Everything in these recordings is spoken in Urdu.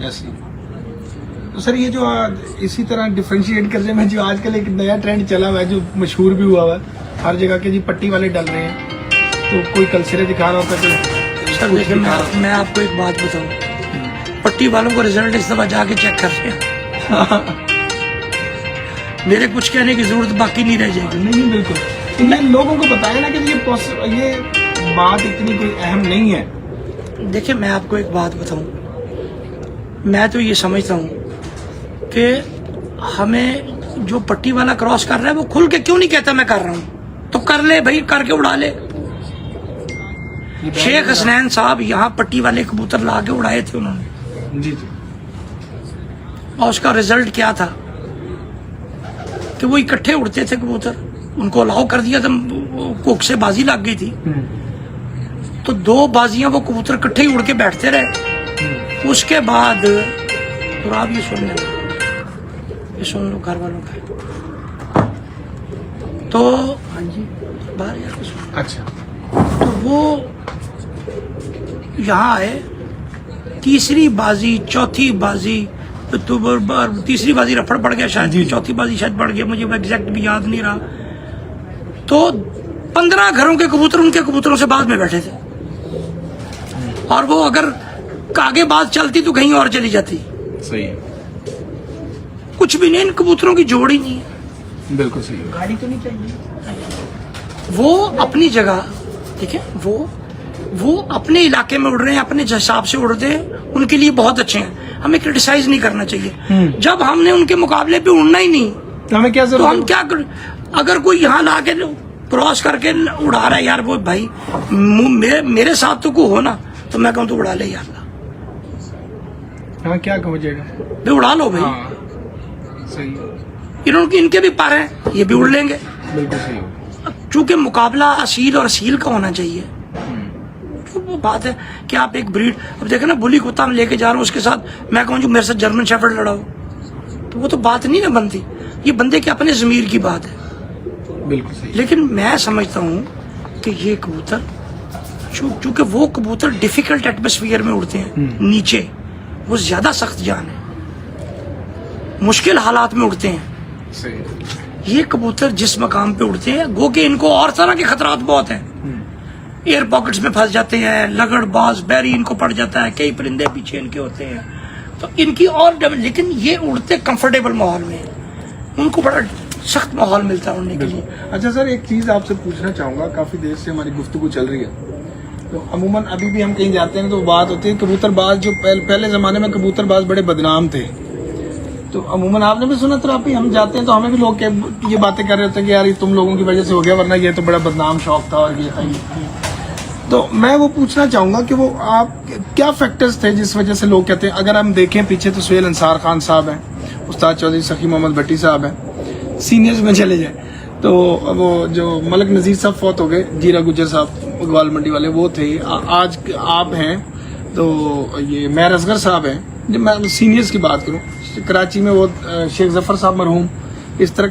ایسی تو سر یہ جو اسی طرح ڈفرینشیٹ کرنے میں جو آج کل ایک نیا ٹرینڈ چلا ہوا ہے جو مشہور بھی ہوا ہوا ہے ہر جگہ کے جی پٹی والے ڈل رہے ہیں تو کوئی کلسرے دکھا رہا ہوتا ہے سر دیکھیں میں آپ کو ایک بات بتاؤں پٹی والوں کو رزلٹ اس دفعہ جا کے چیک کر رہے ہیں میرے کچھ کہنے کی ضرورت باقی نہیں رہ جائے گی. نہیں بالکل میں لوگوں کو بتایا نا کہ یہ بات اتنی کوئی اہم نہیں ہے. دیکھیں میں آپ کو ایک بات بتاؤں میں تو یہ سمجھتا ہوں کہ ہمیں جو پٹی والا کراس کر رہا ہے وہ کھل کے کیوں نہیں کہتا میں کر رہا ہوں تو کر لے بھائی کر کے اڑا لے. شیخ حسنین صاحب یہاں پٹی والے کبوتر لا کے اڑائے تھے انہوں نے جی جی اور اس کا رزلٹ کیا تھا کہ وہ اکٹھے اڑتے تھے کبوتر ان کو الاؤ کر دیا تھا کوک سے بازی لگ گئی تھی تو 2 بازیاں وہ کبوتر اکٹھے ہی اڑ کے بیٹھتے رہے. اس کے بعد اور آپ یہ سن لیں یہ سن لو گھر والوں کا تو ہاں جی باہر جا کے سن. اچھا تو وہ یہاں آئے تیسری بازی چوتھی بازی تیسری بازی رفڑ پڑ گیا شاید چوتھی بازی شاید پڑ گیا مجھے ایگزیکٹ بھی یاد نہیں رہا تو 15 گھروں کے کبوتر ان کے کبوتروں سے بعد میں بیٹھے تھے اور وہ اگر آگے بات چلتی تو کہیں اور چلی جاتی. صحیح ہے کچھ بھی نہیں ان کبوتروں کی جوڑ ہی نہیں ہے. بالکل صحیح ہے. گاڑی تو نہیں چاہیے. وہ اپنی جگہ ٹھیک ہے وہ اپنے علاقے میں اڑ رہے ہیں اپنے حساب سے اڑتے ہیں ان کے لیے بہت اچھے ہیں ہمیں کرٹیسائز نہیں کرنا چاہیے. جب ہم نے ان کے مقابلے پہ اڑنا ہی نہیں ہمیں کیا تو ہم کیا اگر کوئی یہاں لا کے کراس کر کے اڑا رہا ہے یار وہ بھائی میرے ساتھ تو کوئی ہو نا تو میں کہوں تو اڑا لے یار ہاں کیا کہے گا بھائی اڑا لو بھائی. صحیح ان کے بھی پر ہیں یہ بھی اڑ لیں گے. بالکل صحیح. چونکہ مقابلہ اصیل اور اصیل کا ہونا چاہیے. وہ بات ہے کہ آپ ایک بریڈ اب دیکھیں نا بلی کتا میں لے کے جا رہا ہوں اس کے ساتھ میں کہوں جو میرے ساتھ جرمن شیفرڈ لڑاؤ تو وہ تو بات نہیں نا بنتی. یہ بندے کے اپنے ضمیر کی بات ہے. بالکل صحیح. لیکن میں سمجھتا ہوں کہ یہ کبوتر چونکہ وہ کبوتر ڈیفیکلٹ ایٹماسفیئر میں اڑتے ہیں نیچے وہ زیادہ سخت جان ہے مشکل حالات میں اڑتے ہیں. صحیح. یہ کبوتر جس مقام پہ اڑتے ہیں گو کہ ان کو اور طرح کے خطرات بہت ہیں. ایئر پاکٹس میں پھنس جاتے ہیں لگڑ باز بیری ان کو پڑ جاتا ہے کئی پرندے پیچھے ان کے ہوتے ہیں تو ان کی اور لیکن یہ اڑتے کمفرٹیبل ماحول میں ان کو بڑا سخت ماحول ملتا ہے اڑنے کے لیے. اچھا سر ایک چیز آپ سے پوچھنا چاہوں گا کافی دیر سے ہماری گفتگو چل رہی ہے تو عموماً ابھی بھی ہم کہیں جاتے ہیں تو بات ہوتی ہے کبوتر باز جو پہلے زمانے میں کبوتر باز بڑے بدنام تھے تو عموماً آپ نے بھی سنا تراپی ہم جاتے ہیں تو ہمیں بھی لوگ یہ باتیں کر رہے ہوتے ہیں کہ یار یہ تم لوگوں کی وجہ سے ہو گیا ورنہ یہ تو بڑا بدنام شوق تھا اور یہ تھا تو میں وہ پوچھنا چاہوں گا کہ وہ آپ کیا فیکٹرز تھے جس وجہ سے لوگ کہتے ہیں اگر ہم دیکھیں پیچھے تو سہیل انصار خان صاحب ہیں استاد چودھری سخی محمد بھٹی صاحب ہیں سینئرز میں چلے جائیں تو وہ جو ملک نذیر صاحب فوت ہو گئے جیرا گجر صاحب اقبال منڈی والے وہ تھے آج آپ ہیں تو یہ میر اصغر صاحب ہیں جب میں سینئرز کی بات کروں کراچی میں وہ شیخ ظفر صاحب مرحوم اس طرح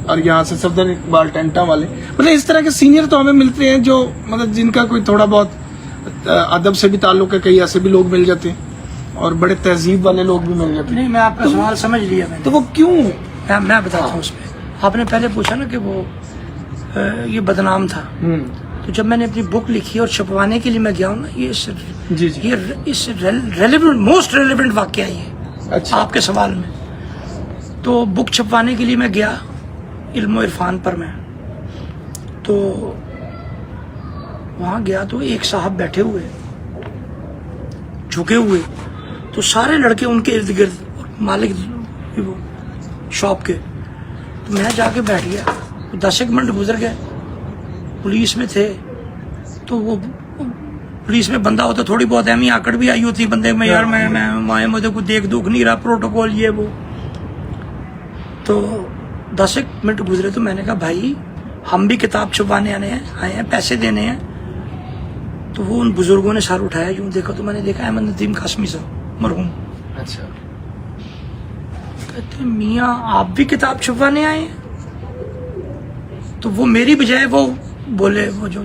اور یہاں سے صفدر اقبال ٹینٹا والے مطلب اس طرح کے سینئر تو ہمیں ملتے ہیں جو مطلب جن کا کوئی تھوڑا بہت ادب سے بھی تعلق ہے کئی ایسے بھی لوگ مل جاتے ہیں اور بڑے تہذیب والے لوگ بھی مل جاتے ہیں. نہیں میں آپ کا سوال سمجھ لیا میں تو وہ کیوں میں بتاتا ہوں اس پہ. آپ نے پہلے پوچھا نا کہ وہ یہ بدنام تھا تو جب میں نے اپنی بک لکھی اور چھپوانے کے لیے میں گیا ہوں نا یہ ریلیونٹ موسٹ ریلیونٹ واقعہ یہ آپ کے سوال میں تو بک چھپوانے کے لیے میں گیا علم و عرفان پر میں تو وہاں گیا تو ایک صاحب بیٹھے ہوئے جھکے ہوئے تو سارے لڑکے ان کے ارد گرد مالک شاپ کے تو میں جا کے بیٹھ گیا 10 منٹ گزر گئے پولیس میں تھے تو وہ پولیس میں بندہ ہوتا تھوڑی بہت اہمی آکڑ بھی آئی ہوتی بندے میں یار میں مجھے کو دیکھ دکھ نہیں رہا پروٹوکول یہ وہ تو 10 منٹ گزرے تو میں نے کہا بھائی ہم بھی کتاب چھپانے آئے ہیں پیسے دینے ہیں تو وہ ان بزرگوں نے سر اٹھایا یوں دیکھا تو میں نے دیکھا احمد ندیم قاسمی صاحب مرحوم. اچھا کہتے میاں آپ بھی کتاب چھپوانے آئے ہیں تو وہ میری بجائے وہ بولے وہ جو